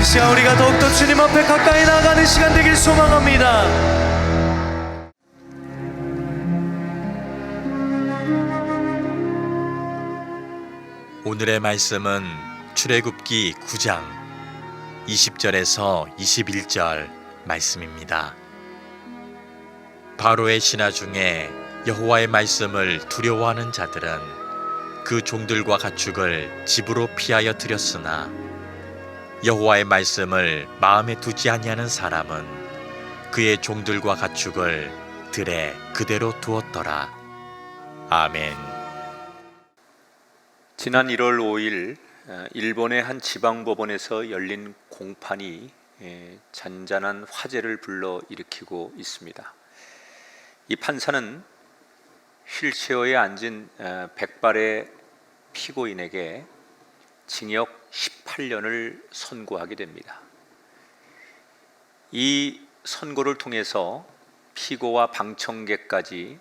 시간 우리가 더욱더 주님 앞에 가까이 나아가는 시간 되길 소망합니다. 오늘의 말씀은 출애굽기 9장 20절에서 21절 말씀입니다. 바로의 신하 중에 여호와의 말씀을 두려워하는 자들은 그 종들과 가축을 집으로 피하여 들였으나 여호와의 말씀을 마음에 두지 아니하는 사람은 그의 종들과 가축을 들에 그대로 두었더라. 아멘. 지난 1월 5일 일본의 한 지방법원에서 열린 공판이 잔잔한 화제를 불러일으키고 있습니다. 이 판사는 휠체어에 앉은 백발의 피고인에게 징역 18년을 선고하게 됩니다. 이 선고를 통해서 피고와 방청객까지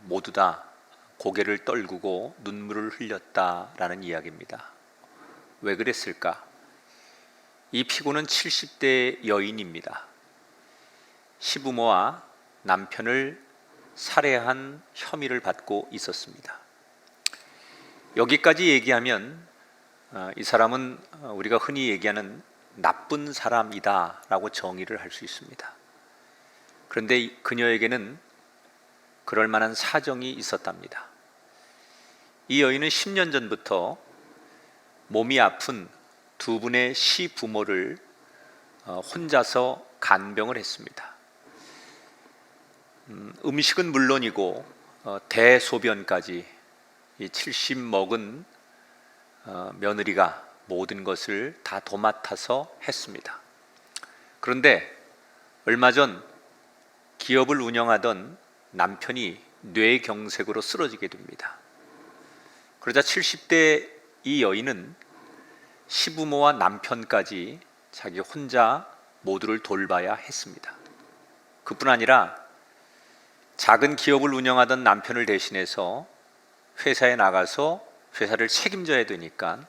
모두 다 고개를 떨구고 눈물을 흘렸다라는 이야기입니다. 왜 그랬을까? 이 피고는 70대 여인입니다. 시부모와 남편을 살해한 혐의를 받고 있었습니다. 여기까지 얘기하면 이 사람은 우리가 흔히 얘기하는 나쁜 사람이다 라고 정의를 할 수 있습니다. 그런데 그녀에게는 그럴 만한 사정이 있었답니다. 이 여인은 10년 전부터 몸이 아픈 두 분의 시부모를 혼자서 간병을 했습니다. 음식은 물론이고 대소변까지 이 70 먹은 며느리가 모든 것을 다 도맡아서 했습니다. 그런데 얼마 전 기업을 운영하던 남편이 뇌경색으로 쓰러지게 됩니다. 그러자 70대 이 여인은 시부모와 남편까지 자기 혼자 모두를 돌봐야 했습니다. 그뿐 아니라 작은 기업을 운영하던 남편을 대신해서 회사에 나가서 회사를 책임져야 되니까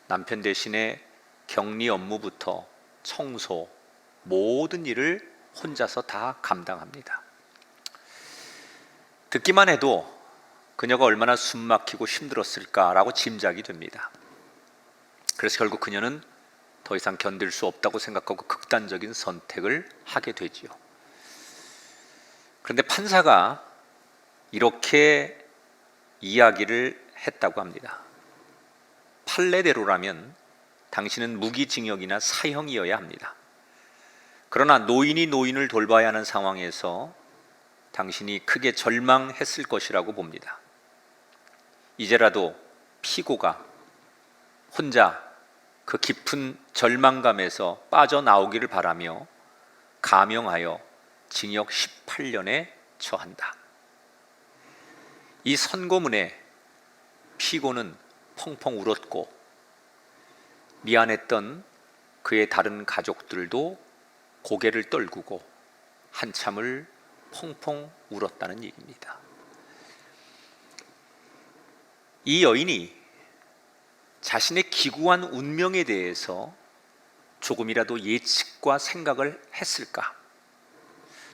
남편 대신에 격리 업무부터 청소, 모든 일을 혼자서 다 감당합니다. 듣기만 해도 그녀가 얼마나 숨막히고 힘들었을까라고 짐작이 됩니다. 그래서 결국 그녀는 더 이상 견딜 수 없다고 생각하고 극단적인 선택을 하게 되지요. 그런데 판사가 이렇게 이야기를 했다고 합니다. 판례대로라면 당신은 무기징역이나 사형이어야 합니다. 그러나 노인이 노인을 돌봐야 하는 상황에서 당신이 크게 절망했을 것이라고 봅니다. 이제라도 피고가 혼자 그 깊은 절망감에서 빠져나오기를 바라며 가명하여 징역 18년에 처한다. 이 선고문에 피고는 펑펑 울었고 미안했던 그의 다른 가족들도 고개를 떨구고 한참을 펑펑 울었다는 얘기입니다. 이 여인이 자신의 기구한 운명에 대해서 조금이라도 예측과 생각을 했을까?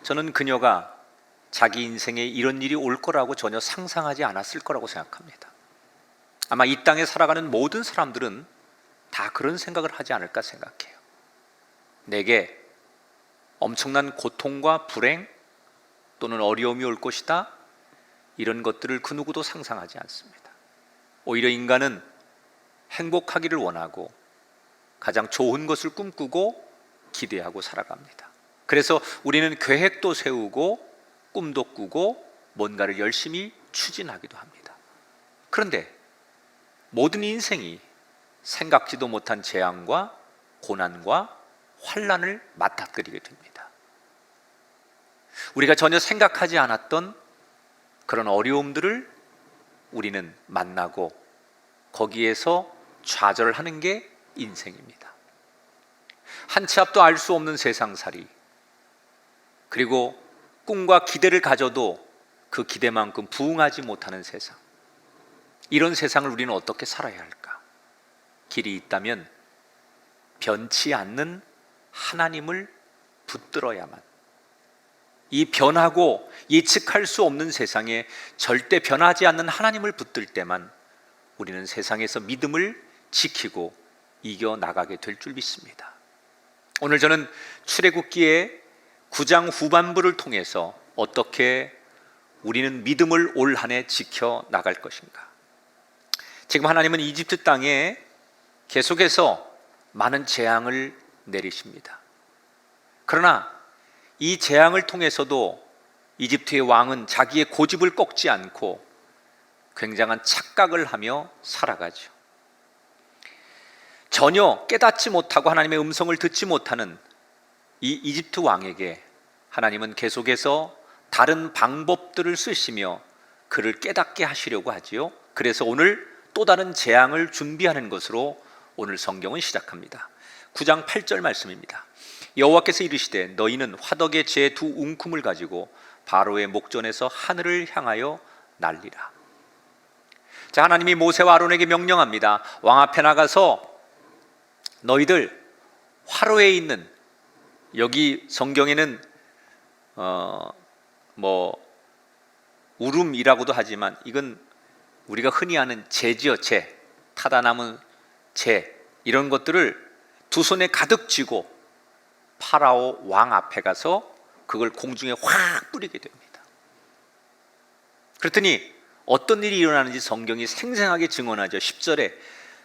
저는 그녀가 자기 인생에 이런 일이 올 거라고 전혀 상상하지 않았을 거라고 생각합니다. 아마 이 땅에 살아가는 모든 사람들은 다 그런 생각을 하지 않을까 생각해요. 내게 엄청난 고통과 불행 또는 어려움이 올 것이다, 이런 것들을 그 누구도 상상하지 않습니다. 오히려 인간은 행복하기를 원하고 가장 좋은 것을 꿈꾸고 기대하고 살아갑니다. 그래서 우리는 계획도 세우고 꿈도 꾸고 뭔가를 열심히 추진하기도 합니다. 그런데 모든 인생이 생각지도 못한 재앙과 고난과 환난을 맞닥뜨리게 됩니다. 우리가 전혀 생각하지 않았던 그런 어려움들을 우리는 만나고 거기에서 좌절하는 게 인생입니다. 한 치 앞도 알 수 없는 세상살이, 그리고 꿈과 기대를 가져도 그 기대만큼 부응하지 못하는 세상, 이런 세상을 우리는 어떻게 살아야 할까? 길이 있다면 변치 않는 하나님을 붙들어야만, 이 변하고 예측할 수 없는 세상에 절대 변하지 않는 하나님을 붙들 때만 우리는 세상에서 믿음을 지키고 이겨나가게 될 줄 믿습니다. 오늘 저는 출애굽기의 9장 후반부를 통해서 어떻게 우리는 믿음을 올 한 해 지켜나갈 것인가. 지금 하나님은 이집트 땅에 계속해서 많은 재앙을 내리십니다. 그러나 이 재앙을 통해서도 이집트의 왕은 자기의 고집을 꺾지 않고 굉장한 착각을 하며 살아가죠. 전혀 깨닫지 못하고 하나님의 음성을 듣지 못하는 이 이집트 왕에게 하나님은 계속해서 다른 방법들을 쓰시며 그를 깨닫게 하시려고 하지요. 그래서 오늘 또 다른 재앙을 준비하는 것으로 오늘 성경은 시작합니다. 9장 8절 말씀입니다. 여호와께서 이르시되 너희는 화덕의 제 두 웅큼을 가지고 바로의 목전에서 하늘을 향하여 날리라. 자, 하나님이 모세와 아론에게 명령합니다. 왕 앞에 나가서 너희들 화로에 있는, 여기 성경에는 우름이라고도 하지만 이건 우리가 흔히 아는 재지어, 재, 타다 남은 재, 이런 것들을 두 손에 가득 쥐고 파라오 왕 앞에 가서 그걸 공중에 확 뿌리게 됩니다. 그랬더니 어떤 일이 일어나는지 성경이 생생하게 증언하죠. 10절에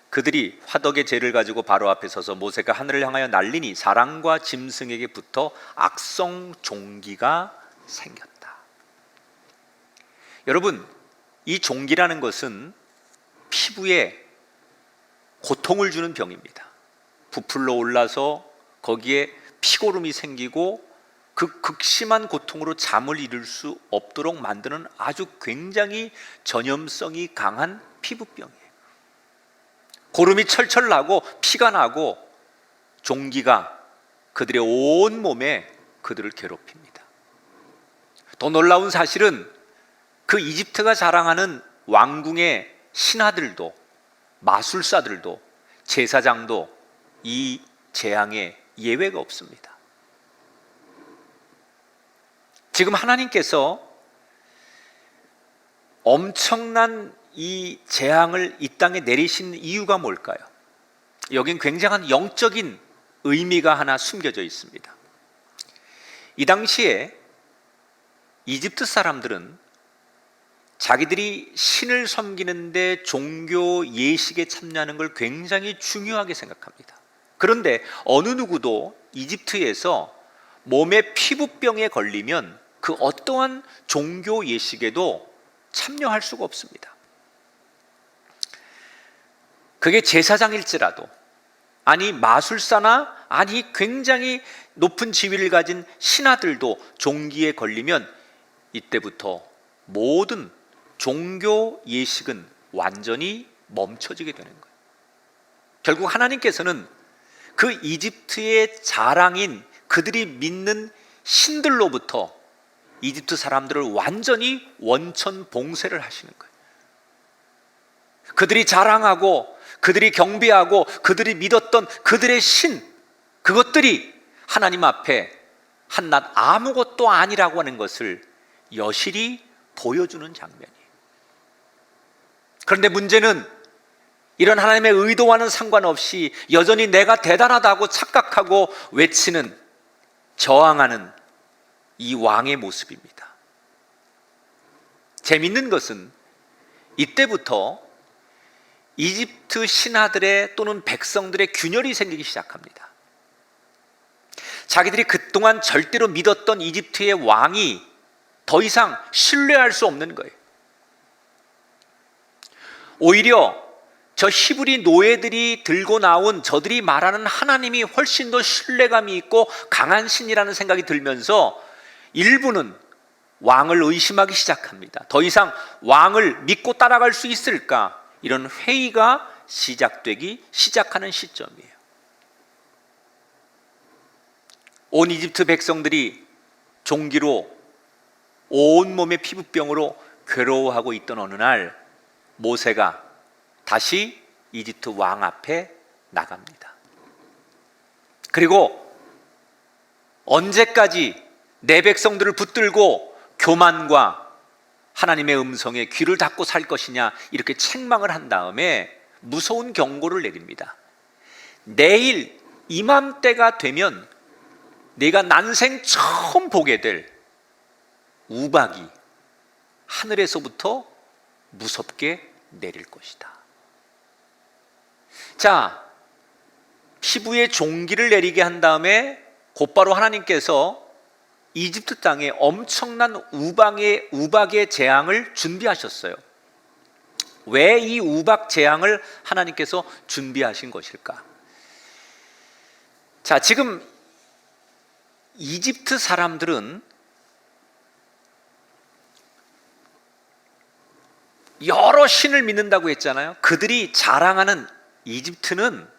그들이 화덕의 재를 가지고 바로 앞에 서서 모세가 하늘을 향하여 날리니 사람과 짐승에게 붙어 악성 종기가 생겼다. 여러분, 이 종기라는 것은 피부에 고통을 주는 병입니다. 부풀러 올라서 거기에 피고름이 생기고 그 극심한 고통으로 잠을 이룰 수 없도록 만드는 아주 굉장히 전염성이 강한 피부병이에요. 고름이 철철 나고 피가 나고 종기가 그들의 온 몸에 그들을 괴롭힙니다. 더 놀라운 사실은 그 이집트가 자랑하는 왕궁의 신하들도, 마술사들도, 제사장도 이 재앙에 예외가 없습니다. 지금 하나님께서 엄청난 이 재앙을 이 땅에 내리신 이유가 뭘까요? 여긴 굉장한 영적인 의미가 하나 숨겨져 있습니다. 이 당시에 이집트 사람들은 자기들이 신을 섬기는데 종교 예식에 참여하는 걸 굉장히 중요하게 생각합니다. 그런데 어느 누구도 이집트에서 몸에 피부병에 걸리면 그 어떠한 종교 예식에도 참여할 수가 없습니다. 그게 제사장일지라도, 아니 마술사나, 아니 굉장히 높은 지위를 가진 신하들도 종기에 걸리면 이때부터 모든 종교 예식은 완전히 멈춰지게 되는 거예요. 결국 하나님께서는 그 이집트의 자랑인 그들이 믿는 신들로부터 이집트 사람들을 완전히 원천 봉쇄를 하시는 거예요. 그들이 자랑하고 그들이 경배하고 그들이 믿었던 그들의 신, 그것들이 하나님 앞에 한낱 아무것도 아니라고 하는 것을 여실히 보여주는 장면이에요. 그런데 문제는 이런 하나님의 의도와는 상관없이 여전히 내가 대단하다고 착각하고 외치는, 저항하는 이 왕의 모습입니다. 재밌는 것은 이때부터 이집트 신하들의 또는 백성들의 균열이 생기기 시작합니다. 자기들이 그동안 절대로 믿었던 이집트의 왕이 더 이상 신뢰할 수 없는 거예요. 오히려 저 히브리 노예들이 들고 나온 저들이 말하는 하나님이 훨씬 더 신뢰감이 있고 강한 신이라는 생각이 들면서 일부는 왕을 의심하기 시작합니다. 더 이상 왕을 믿고 따라갈 수 있을까? 이런 회의가 시작하는 시점이에요. 온 이집트 백성들이 종기로 온몸의 피부병으로 괴로워하고 있던 어느 날 모세가 다시 이집트 왕 앞에 나갑니다. 그리고 언제까지 내 백성들을 붙들고 교만과 하나님의 음성에 귀를 닫고 살 것이냐, 이렇게 책망을 한 다음에 무서운 경고를 내립니다. 내일 이맘때가 되면 네가 난생 처음 보게 될 우박이 하늘에서부터 무섭게 내릴 것이다. 자, 피부에 종기를 내리게 한 다음에 곧바로 하나님께서 이집트 땅에 엄청난 우박의 재앙을 준비하셨어요. 왜 이 우박 재앙을 하나님께서 준비하신 것일까? 자, 지금 이집트 사람들은 여러 신을 믿는다고 했잖아요. 그들이 자랑하는 이집트는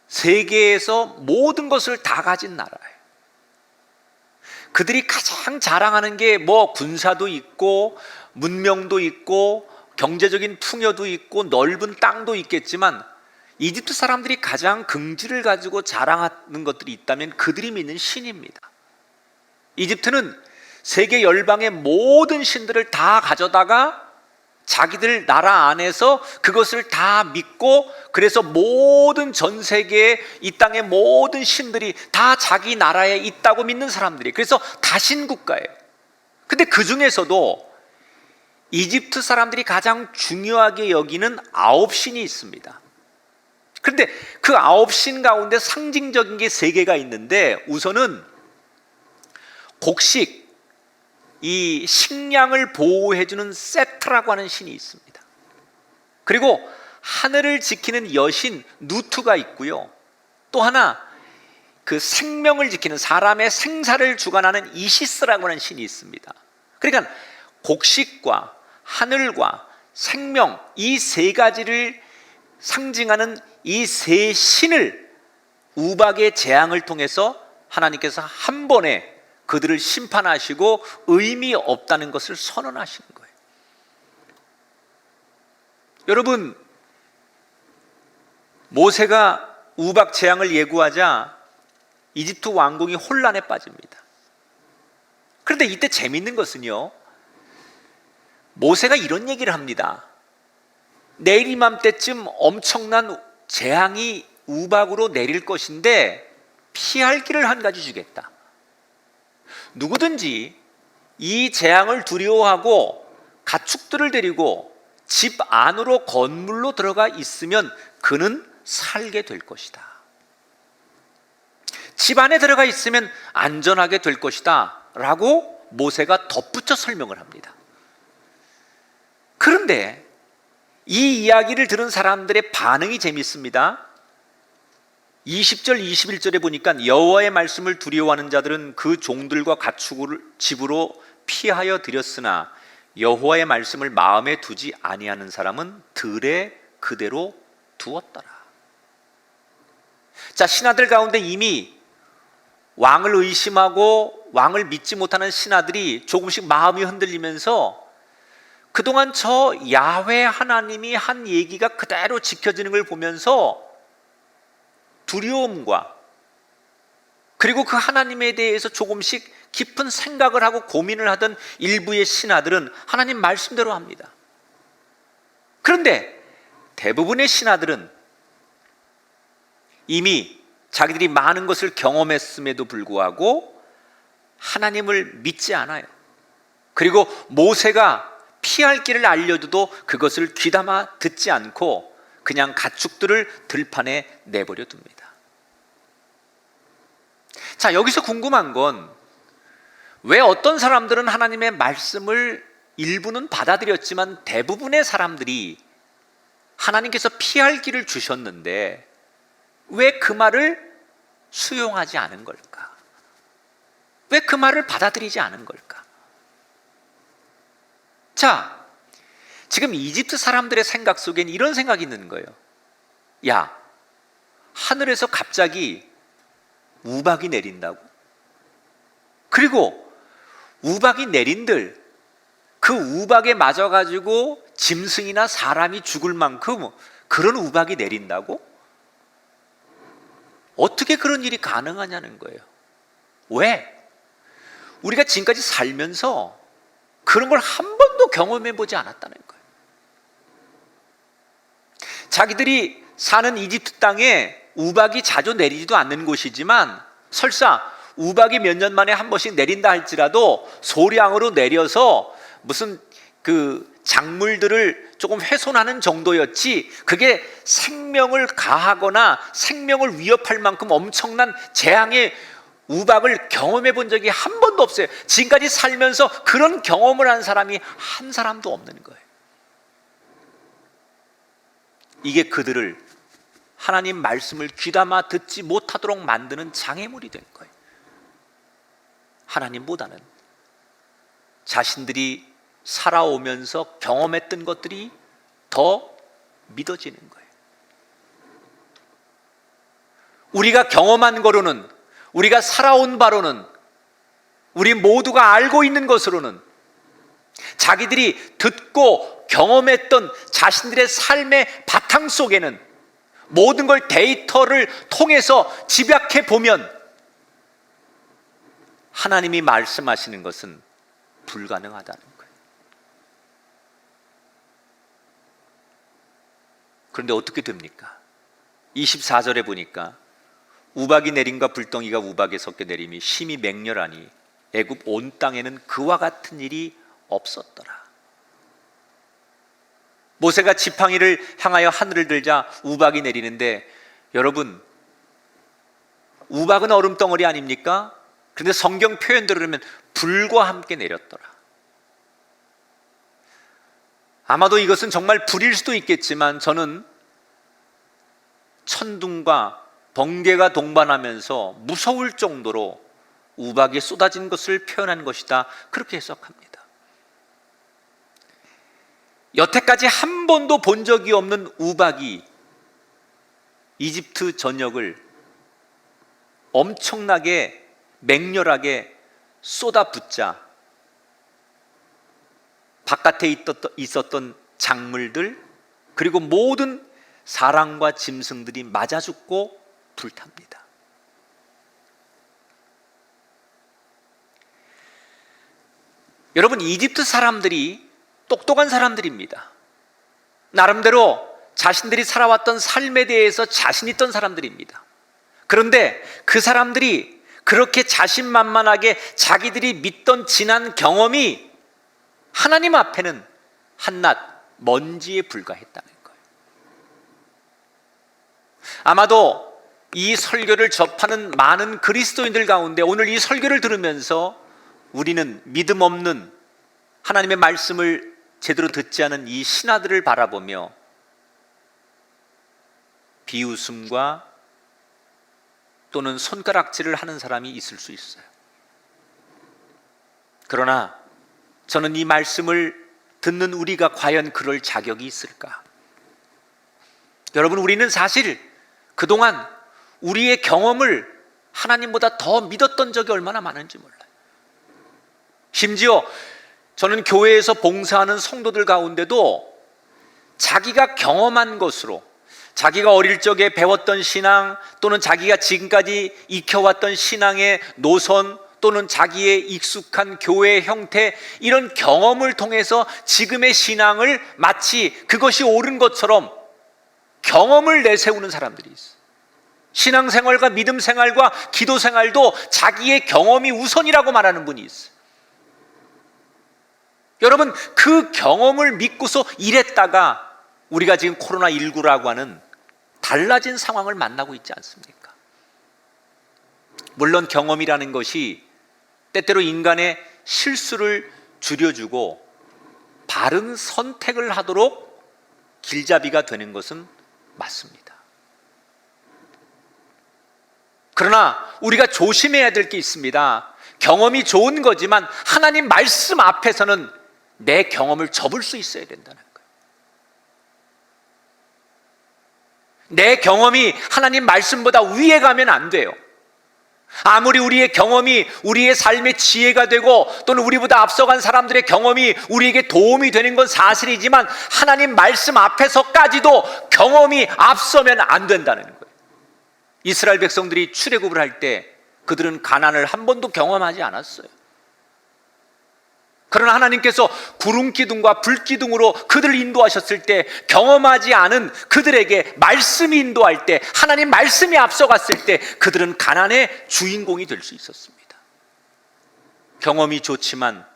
세계에서 모든 것을 다 가진 나라예요. 그들이 가장 자랑하는 게 뭐 군사도 있고 문명도 있고 경제적인 풍요도 있고 넓은 땅도 있겠지만, 이집트 사람들이 가장 긍지를 가지고 자랑하는 것들이 있다면 그들이 믿는 신입니다. 이집트는 세계 열방의 모든 신들을 다 가져다가 자기들 나라 안에서 그것을 다 믿고, 그래서 모든 전 세계의 이 땅의 모든 신들이 다 자기 나라에 있다고 믿는 사람들이, 그래서 다신 국가예요. 근데 그 중에서도 이집트 사람들이 가장 중요하게 여기는 9신이 있습니다. 그런데 그 9신 가운데 상징적인 게 3개가 있는데, 우선은 곡식, 이 식량을 보호해주는 세트라고 하는 신이 있습니다. 그리고 하늘을 지키는 여신 누투가 있고요. 또 하나, 그 생명을 지키는, 사람의 생사를 주관하는 이시스라고 하는 신이 있습니다. 그러니까 곡식과 하늘과 생명, 이 3가지를 상징하는 이 3신을 우박의 재앙을 통해서 하나님께서 한 번에 그들을 심판하시고 의미 없다는 것을 선언하시는 거예요. 여러분, 모세가 우박 재앙을 예고하자 이집트 왕궁이 혼란에 빠집니다. 그런데 이때 재밌는 것은요, 모세가 이런 얘기를 합니다. 내일 이맘때쯤 엄청난 재앙이 우박으로 내릴 것인데 피할 길을 한 가지 주겠다. 누구든지 이 재앙을 두려워하고 가축들을 데리고 집 안으로 건물로 들어가 있으면 그는 살게 될 것이다. 집 안에 들어가 있으면 안전하게 될 것이다 라고 모세가 덧붙여 설명을 합니다. 그런데 이 이야기를 들은 사람들의 반응이 재밌습니다. 20절 21절에 보니까 여호와의 말씀을 두려워하는 자들은 그 종들과 가축을 집으로 피하여 들였으나 여호와의 말씀을 마음에 두지 아니하는 사람은 들에 그대로 두었더라. 자, 신하들 가운데 이미 왕을 의심하고 왕을 믿지 못하는 신하들이 조금씩 마음이 흔들리면서 그동안 저 야훼 하나님이 한 얘기가 그대로 지켜지는 걸 보면서 두려움과, 그리고 그 하나님에 대해서 조금씩 깊은 생각을 하고 고민을 하던 일부의 신하들은 하나님 말씀대로 합니다. 그런데 대부분의 신하들은 이미 자기들이 많은 것을 경험했음에도 불구하고 하나님을 믿지 않아요. 그리고 모세가 피할 길을 알려줘도 그것을 귀담아 듣지 않고 그냥 가축들을 들판에 내버려 둡니다. 자, 여기서 궁금한 건 왜 어떤 사람들은 하나님의 말씀을 일부는 받아들였지만 대부분의 사람들이 하나님께서 피할 길을 주셨는데 왜 그 말을 수용하지 않은 걸까? 왜 그 말을 받아들이지 않은 걸까? 자, 지금 이집트 사람들의 생각 속엔 이런 생각이 있는 거예요. 야, 하늘에서 갑자기 우박이 내린다고? 그리고 우박이 내린들 그 우박에 맞아가지고 짐승이나 사람이 죽을 만큼 그런 우박이 내린다고? 어떻게 그런 일이 가능하냐는 거예요. 왜? 우리가 지금까지 살면서 그런 걸 한 번도 경험해 보지 않았다는 거예요. 자기들이 사는 이집트 땅에 우박이 자주 내리지도 않는 곳이지만 설사 우박이 몇 년 만에 한 번씩 내린다 할지라도 소량으로 내려서 무슨 그 작물들을 조금 훼손하는 정도였지 그게 생명을 가하거나 생명을 위협할 만큼 엄청난 재앙의 우박을 경험해 본 적이 한 번도 없어요. 지금까지 살면서 그런 경험을 한 사람이 한 사람도 없는 거예요. 이게 그들을 하나님 말씀을 귀담아 듣지 못하도록 만드는 장애물이 된 거예요. 하나님보다는 자신들이 살아오면서 경험했던 것들이 더 믿어지는 거예요. 우리가 경험한 거로는, 우리가 살아온 바로는, 우리 모두가 알고 있는 것으로는 자기들이 듣고 경험했던 자신들의 삶의 바탕 속에는 모든 걸 데이터를 통해서 집약해 보면 하나님이 말씀하시는 것은 불가능하다는 거예요. 그런데 어떻게 됩니까? 24절에 보니까 우박이 내림과 불덩이가 우박에 섞여 내림이 심히 맹렬하니 애굽 온 땅에는 그와 같은 일이 없었더라. 모세가 지팡이를 향하여 하늘을 들자 우박이 내리는데, 여러분, 우박은 얼음덩어리 아닙니까? 그런데 성경 표현대로 그러면 불과 함께 내렸더라. 아마도 이것은 정말 불일 수도 있겠지만 저는 천둥과 번개가 동반하면서 무서울 정도로 우박이 쏟아진 것을 표현한 것이다, 그렇게 해석합니다. 여태까지 한 번도 본 적이 없는 우박이 이집트 전역을 엄청나게 맹렬하게 쏟아붓자 바깥에 있었던 작물들 그리고 모든 사람과 짐승들이 맞아 죽고 불탑니다. 여러분, 이집트 사람들이 똑똑한 사람들입니다. 나름대로 자신들이 살아왔던 삶에 대해서 자신 있던 사람들입니다. 그런데 그 사람들이 그렇게 자신만만하게 자기들이 믿던 지난 경험이 하나님 앞에는 한낱 먼지에 불과했다는 거예요. 아마도 이 설교를 접하는 많은 그리스도인들 가운데 오늘 이 설교를 들으면서 우리는 믿음 없는, 하나님의 말씀을 제대로 듣지 않은 이 신하들을 바라보며 비웃음과 또는 손가락질을 하는 사람이 있을 수 있어요. 그러나 저는 이 말씀을 듣는 우리가 과연 그럴 자격이 있을까? 여러분, 우리는 사실 그동안 우리의 경험을 하나님보다 더 믿었던 적이 얼마나 많은지 몰라요. 심지어 저는 교회에서 봉사하는 성도들 가운데도 자기가 경험한 것으로, 자기가 어릴 적에 배웠던 신앙 또는 자기가 지금까지 익혀왔던 신앙의 노선 또는 자기의 익숙한 교회의 형태, 이런 경험을 통해서 지금의 신앙을 마치 그것이 옳은 것처럼 경험을 내세우는 사람들이 있어요. 신앙생활과 믿음생활과 기도생활도 자기의 경험이 우선이라고 말하는 분이 있어요. 여러분, 그 경험을 믿고서 일했다가 우리가 지금 코로나19라고 하는 달라진 상황을 만나고 있지 않습니까? 물론 경험이라는 것이 때때로 인간의 실수를 줄여주고 바른 선택을 하도록 길잡이가 되는 것은 맞습니다. 그러나 우리가 조심해야 될 게 있습니다. 경험이 좋은 거지만 하나님 말씀 앞에서는 내 경험을 접을 수 있어야 된다는 거예요. 내 경험이 하나님 말씀보다 위에 가면 안 돼요. 아무리 우리의 경험이 우리의 삶의 지혜가 되고 또는 우리보다 앞서간 사람들의 경험이 우리에게 도움이 되는 건 사실이지만 하나님 말씀 앞에서까지도 경험이 앞서면 안 된다는 거예요. 이스라엘 백성들이 출애굽을 할 때 그들은 가나안을 한 번도 경험하지 않았어요. 그러나 하나님께서 구름 기둥과 불 기둥으로 그들을 인도하셨을 때 경험하지 않은 그들에게 말씀이 인도할 때, 하나님 말씀이 앞서갔을 때 그들은 가나안의 주인공이 될 수 있었습니다. 경험이 좋지만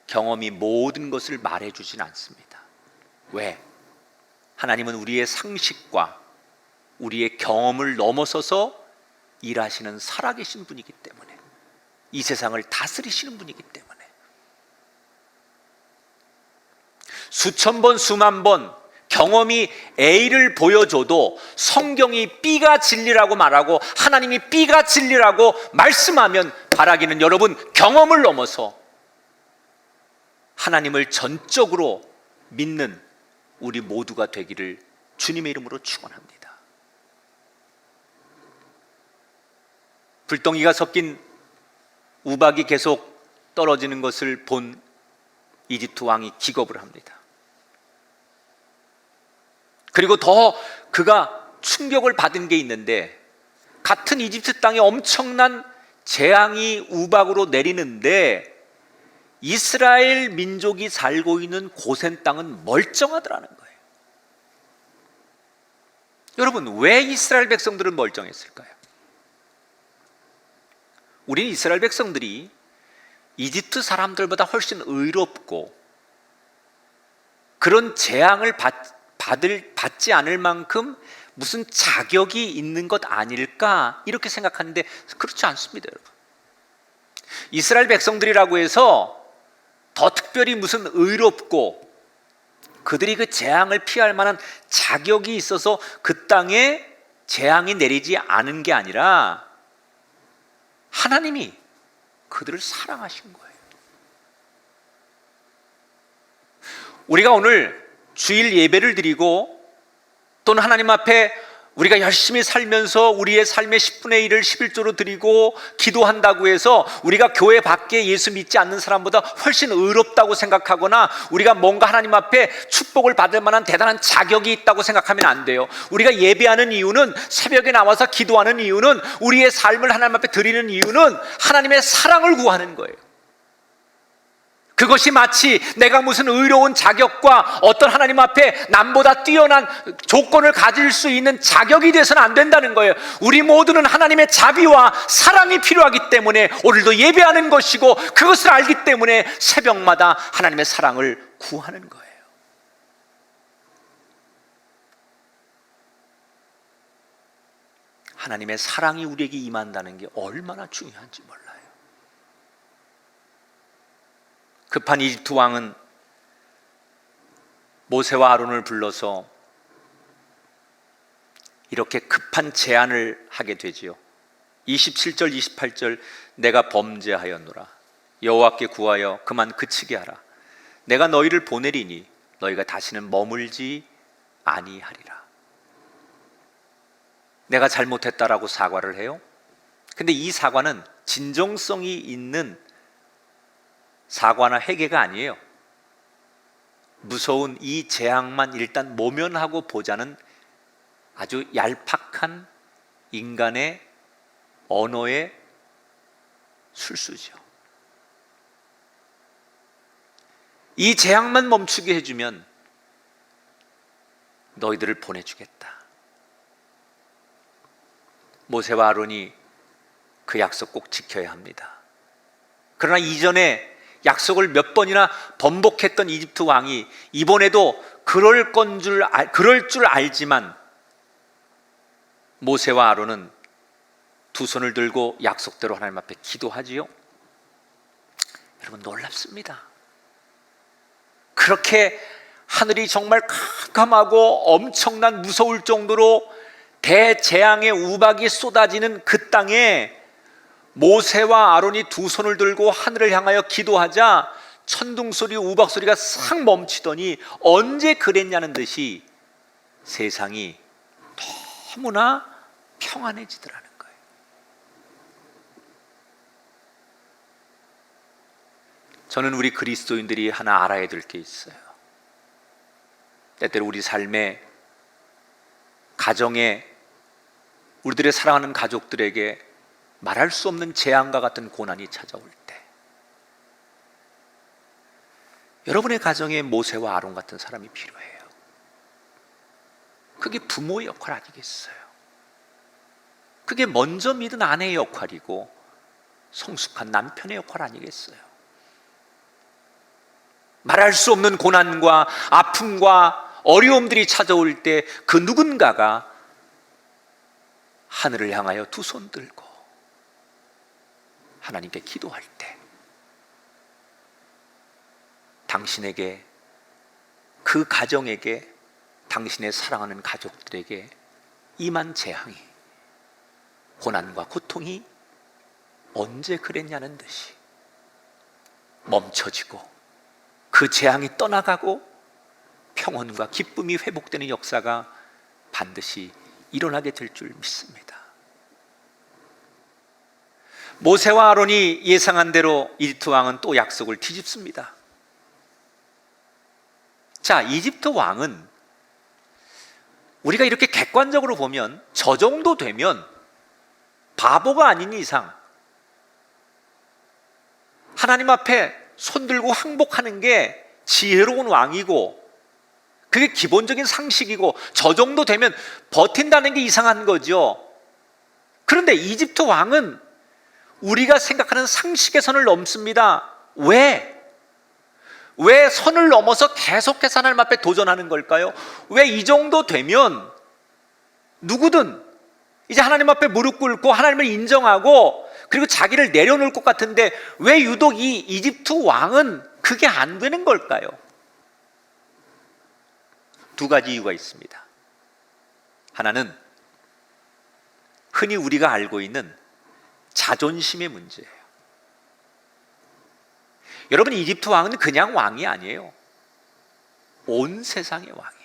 경험이 모든 것을 말해주진 않습니다. 왜? 하나님은 우리의 상식과 우리의 경험을 넘어서서 일하시는 살아계신 분이기 때문에, 이 세상을 다스리시는 분이기 때문에 수천 번 수만 번 경험이 A를 보여줘도 성경이 B가 진리라고 말하고 하나님이 B가 진리라고 말씀하면 바라기는 여러분 경험을 넘어서 하나님을 전적으로 믿는 우리 모두가 되기를 주님의 이름으로 축원합니다. 불덩이가 섞인 우박이 계속 떨어지는 것을 본 이집트 왕이 기겁을 합니다. 그리고 더 그가 충격을 받은 게 있는데, 같은 이집트 땅에 엄청난 재앙이 우박으로 내리는데 이스라엘 민족이 살고 있는 고센 땅은 멀쩡하더라는 거예요. 여러분, 왜 이스라엘 백성들은 멀쩡했을까요? 우리는 이스라엘 백성들이 이집트 사람들보다 훨씬 의롭고 그런 재앙을 받지 않을 만큼 무슨 자격이 있는 것 아닐까 이렇게 생각하는데 그렇지 않습니다, 여러분. 이스라엘 백성들이라고 해서 더 특별히 무슨 의롭고 그들이 그 재앙을 피할 만한 자격이 있어서 그 땅에 재앙이 내리지 않은 게 아니라 하나님이 그들을 사랑하신 거예요. 우리가 오늘 주일 예배를 드리고 또는 하나님 앞에 우리가 열심히 살면서 우리의 삶의 10분의 1을 11조로 드리고 기도한다고 해서 우리가 교회 밖에 예수 믿지 않는 사람보다 훨씬 의롭다고 생각하거나 우리가 뭔가 하나님 앞에 축복을 받을 만한 대단한 자격이 있다고 생각하면 안 돼요. 우리가 예배하는 이유는, 새벽에 나와서 기도하는 이유는, 우리의 삶을 하나님 앞에 드리는 이유는 하나님의 사랑을 구하는 거예요. 그것이 마치 내가 무슨 의로운 자격과 어떤 하나님 앞에 남보다 뛰어난 조건을 가질 수 있는 자격이 돼서는 안 된다는 거예요. 우리 모두는 하나님의 자비와 사랑이 필요하기 때문에 오늘도 예배하는 것이고, 그것을 알기 때문에 새벽마다 하나님의 사랑을 구하는 거예요. 하나님의 사랑이 우리에게 임한다는 게 얼마나 중요한지 몰라요. 급한 이집트 왕은 모세와 아론을 불러서 이렇게 급한 제안을 하게 되지요. 27절 28절 내가 범죄하였노라. 여호와께 구하여 그만 그치게 하라. 내가 너희를 보내리니 너희가 다시는 머물지 아니하리라. 내가 잘못했다라고 사과를 해요. 근데 이 사과는 진정성이 있는 사과나 회개가 아니에요. 무서운 이 재앙만 일단 모면하고 보자는 아주 얄팍한 인간의 언어의 술수죠. 이 재앙만 멈추게 해주면 너희들을 보내주겠다. 모세와 아론이 그 약속 꼭 지켜야 합니다. 그러나 이전에 약속을 몇 번이나 번복했던 이집트 왕이 이번에도 그럴 줄 알지만 모세와 아론은 두 손을 들고 약속대로 하나님 앞에 기도하지요. 여러분, 놀랍습니다. 그렇게 하늘이 정말 캄캄하고 엄청난 무서울 정도로 대재앙의 우박이 쏟아지는 그 땅에 모세와 아론이 두 손을 들고 하늘을 향하여 기도하자 천둥소리, 우박소리가 싹 멈추더니 언제 그랬냐는 듯이 세상이 너무나 평안해지더라는 거예요. 저는 우리 그리스도인들이 하나 알아야 될 게 있어요. 때때로 우리 삶에, 가정에, 우리들의 사랑하는 가족들에게 말할 수 없는 재앙과 같은 고난이 찾아올 때, 여러분의 가정에 모세와 아론 같은 사람이 필요해요. 그게 부모의 역할 아니겠어요? 그게 먼저 믿은 아내의 역할이고 성숙한 남편의 역할 아니겠어요? 말할 수 없는 고난과 아픔과 어려움들이 찾아올 때 그 누군가가 하늘을 향하여 두 손 들고 하나님께 기도할 때, 당신에게, 그 가정에게, 당신의 사랑하는 가족들에게 임한 재앙이, 고난과 고통이 언제 그랬냐는 듯이 멈춰지고 그 재앙이 떠나가고 평온과 기쁨이 회복되는 역사가 반드시 일어나게 될 줄 믿습니다. 모세와 아론이 예상한 대로 이집트 왕은 또 약속을 뒤집습니다. 자, 이집트 왕은 우리가 이렇게 객관적으로 보면 저 정도 되면 바보가 아닌 이상 하나님 앞에 손들고 항복하는 게 지혜로운 왕이고 그게 기본적인 상식이고 저 정도 되면 버틴다는 게 이상한 거죠. 그런데 이집트 왕은 우리가 생각하는 상식의 선을 넘습니다. 왜 선을 넘어서 계속해서 하나님 앞에 도전하는 걸까요? 왜 이 정도 되면 누구든 이제 하나님 앞에 무릎 꿇고 하나님을 인정하고 그리고 자기를 내려놓을 것 같은데 왜 유독 이 이집트 왕은 그게 안 되는 걸까요? 두 가지 이유가 있습니다. 하나는 흔히 우리가 알고 있는 자존심의 문제예요. 여러분, 이집트 왕은 그냥 왕이 아니에요. 온 세상의 왕이에요.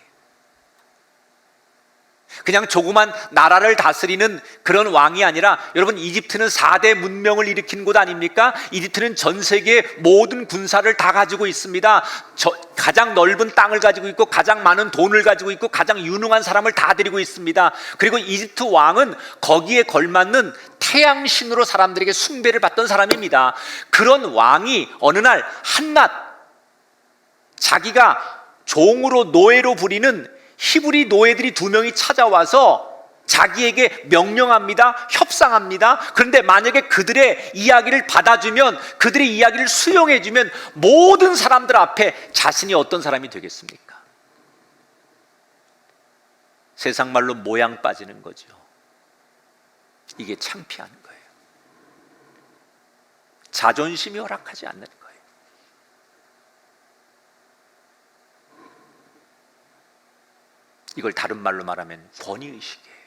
그냥 조그만 나라를 다스리는 그런 왕이 아니라, 여러분, 이집트는 4대 문명을 일으킨 곳 아닙니까? 이집트는 전 세계의 모든 군사를 다 가지고 있습니다. 가장 넓은 땅을 가지고 있고 가장 많은 돈을 가지고 있고 가장 유능한 사람을 다 데리고 있습니다. 그리고 이집트 왕은 거기에 걸맞는 태양신으로 사람들에게 숭배를 받던 사람입니다. 그런 왕이 어느 날 한낱 자기가 종으로 노예로 부리는 히브리 노예들이 2명이 찾아와서 자기에게 명령합니다. 협상합니다. 그런데 만약에 그들의 이야기를 받아주면, 그들의 이야기를 수용해주면 모든 사람들 앞에 자신이 어떤 사람이 되겠습니까? 세상 말로 모양 빠지는 거죠. 이게 창피한 거예요. 자존심이 허락하지 않는 거예요. 이걸 다른 말로 말하면 권위의식이에요.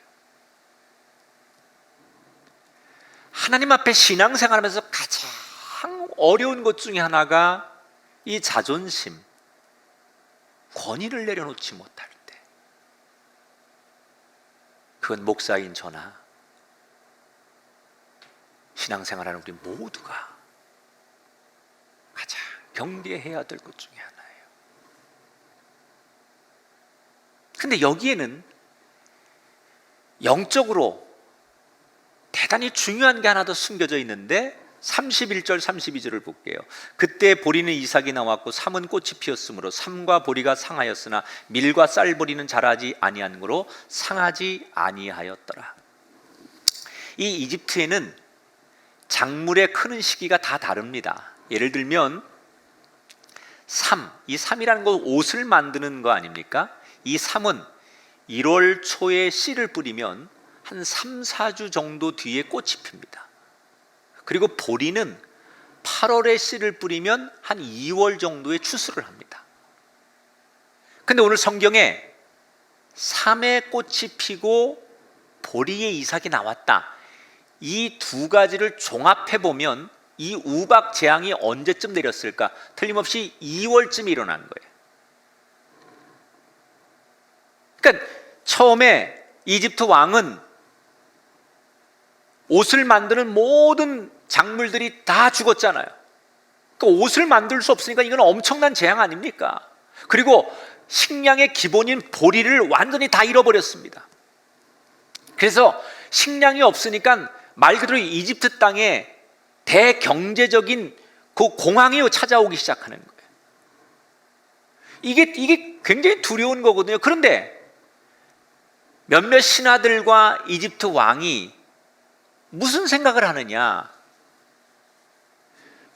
하나님 앞에 신앙생활하면서 가장 어려운 것 중에 하나가 이 자존심, 권위를 내려놓지 못할 때, 그건 목사인 저나 신앙생활하는 우리 모두가 가장 경계해야 될 것 중에 하나예요. 근데 여기에는 영적으로 대단히 중요한 게 하나 더 숨겨져 있는데 31절 32절을 볼게요. 그때 보리는 이삭이 나왔고 삼은 꽃이 피었으므로 삼과 보리가 상하였으나 밀과 쌀보리는 자라지 아니하므로 상하지 아니하였더라. 이 이집트에는 작물의 크는 시기가 다 다릅니다. 예를 들면 이 삼이라는 건 옷을 만드는 거 아닙니까? 이 삼은 1월 초에 씨를 뿌리면 한 3, 4주 정도 뒤에 꽃이 핍니다. 그리고 보리는 8월에 씨를 뿌리면 한 2월 정도에 추수를 합니다. 근데 오늘 성경에 삼의 꽃이 피고 보리의 이삭이 나왔다. 이 두 가지를 종합해보면 이 우박 재앙이 언제쯤 내렸을까? 틀림없이 2월쯤에 일어난 거예요. 그러니까 처음에 이집트 왕은 옷을 만드는 모든 작물들이 다 죽었잖아요. 그러니까 옷을 만들 수 없으니까 이건 엄청난 재앙 아닙니까? 그리고 식량의 기본인 보리를 완전히 다 잃어버렸습니다. 그래서 식량이 없으니까 말 그대로 이집트 땅에 대경제적인 그 공황이 찾아오기 시작하는 거예요. 이게 굉장히 두려운 거거든요. 그런데 몇몇 신하들과 이집트 왕이 무슨 생각을 하느냐?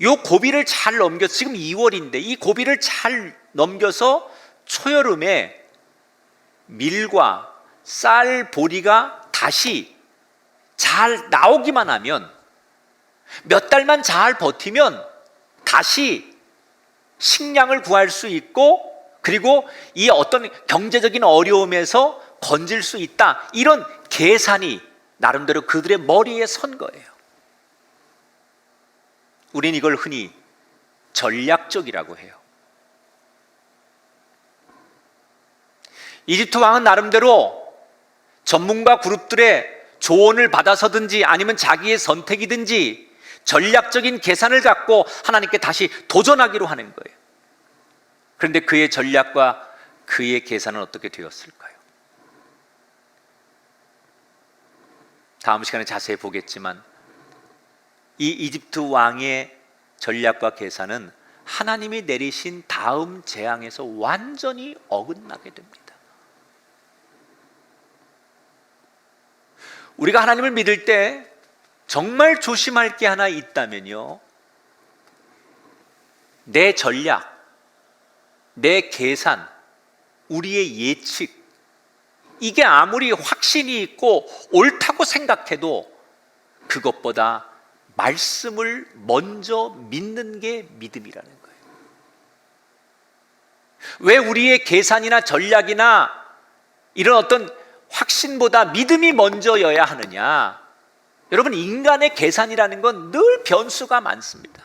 요 고비를 잘 넘겨서, 지금 2월인데 이 고비를 잘 넘겨서 초여름에 밀과 쌀, 보리가 다시 잘 나오기만 하면, 몇 달만 잘 버티면 다시 식량을 구할 수 있고, 그리고 이 어떤 경제적인 어려움에서 건질 수 있다, 이런 계산이 나름대로 그들의 머리에 선 거예요. 우린 이걸 흔히 전략적이라고 해요. 이집트 왕은 나름대로 전문가 그룹들의 조언을 받아서든지 아니면 자기의 선택이든지 전략적인 계산을 갖고 하나님께 다시 도전하기로 하는 거예요. 그런데 그의 전략과 그의 계산은 어떻게 되었을까요? 다음 시간에 자세히 보겠지만 이 이집트 왕의 전략과 계산은 하나님이 내리신 다음 재앙에서 완전히 어긋나게 됩니다. 우리가 하나님을 믿을 때 정말 조심할 게 하나 있다면요, 내 전략, 내 계산, 우리의 예측, 이게 아무리 확신이 있고 옳다고 생각해도 그것보다 말씀을 먼저 믿는 게 믿음이라는 거예요. 왜 우리의 계산이나 전략이나 이런 어떤 확신보다 믿음이 먼저여야 하느냐? 여러분, 인간의 계산이라는 건 늘 변수가 많습니다.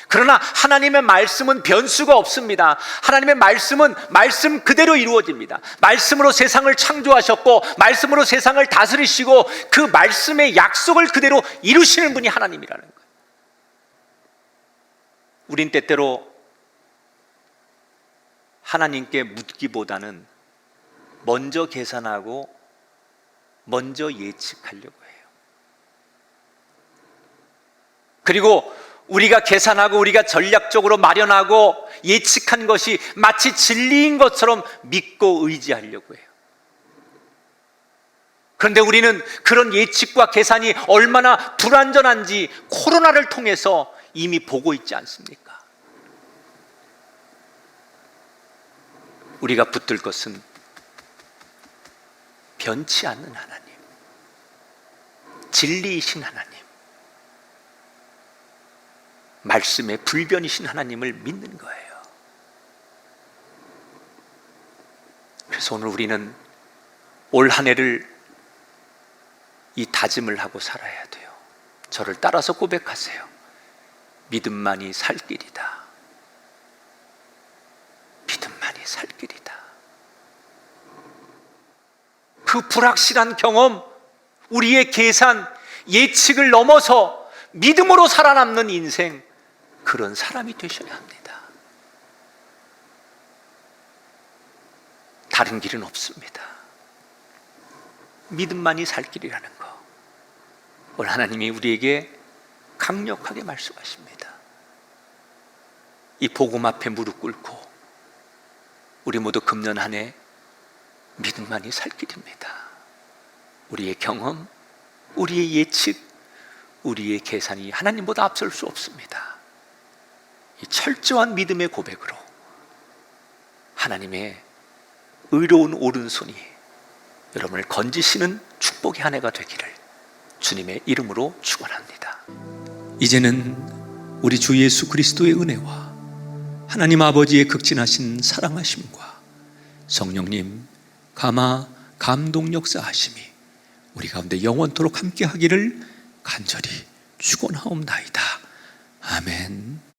그러나 하나님의 말씀은 변수가 없습니다. 하나님의 말씀은 말씀 그대로 이루어집니다. 말씀으로 세상을 창조하셨고 말씀으로 세상을 다스리시고 그 말씀의 약속을 그대로 이루시는 분이 하나님이라는 거예요. 우린 때때로 하나님께 묻기보다는 먼저 계산하고 먼저 예측하려고 해요. 그리고 우리가 계산하고 우리가 전략적으로 마련하고 예측한 것이 마치 진리인 것처럼 믿고 의지하려고 해요. 그런데 우리는 그런 예측과 계산이 얼마나 불완전한지 코로나를 통해서 이미 보고 있지 않습니까? 우리가 붙들 것은 변치 않는 하나님, 진리이신 하나님, 말씀의 불변이신 하나님을 믿는 거예요. 그래서 오늘 우리는 올 한 해를 이 다짐을 하고 살아야 돼요. 저를 따라서 고백하세요. 믿음만이 살 길이다. 믿음만이 살 길이다. 그 불확실한 경험, 우리의 계산, 예측을 넘어서 믿음으로 살아남는 인생, 그런 사람이 되셔야 합니다. 다른 길은 없습니다. 믿음만이 살 길이라는 거, 오늘 하나님이 우리에게 강력하게 말씀하십니다. 이 복음 앞에 무릎 꿇고 우리 모두 금년 한 해 믿음만이 살 길입니다. 우리의 경험, 우리의 예측, 우리의 계산이 하나님보다 앞설 수 없습니다. 이 철저한 믿음의 고백으로 하나님의 의로운 오른손이 여러분을 건지시는 축복의 한 해가 되기를 주님의 이름으로 축원합니다. 이제는 우리 주 예수 그리스도의 은혜와 하나님 아버지의 극진하신 사랑하심과 성령님 감화 감동 역사하심이 우리 가운데 영원토록 함께 하기를 간절히 축원하옵나이다. 아멘.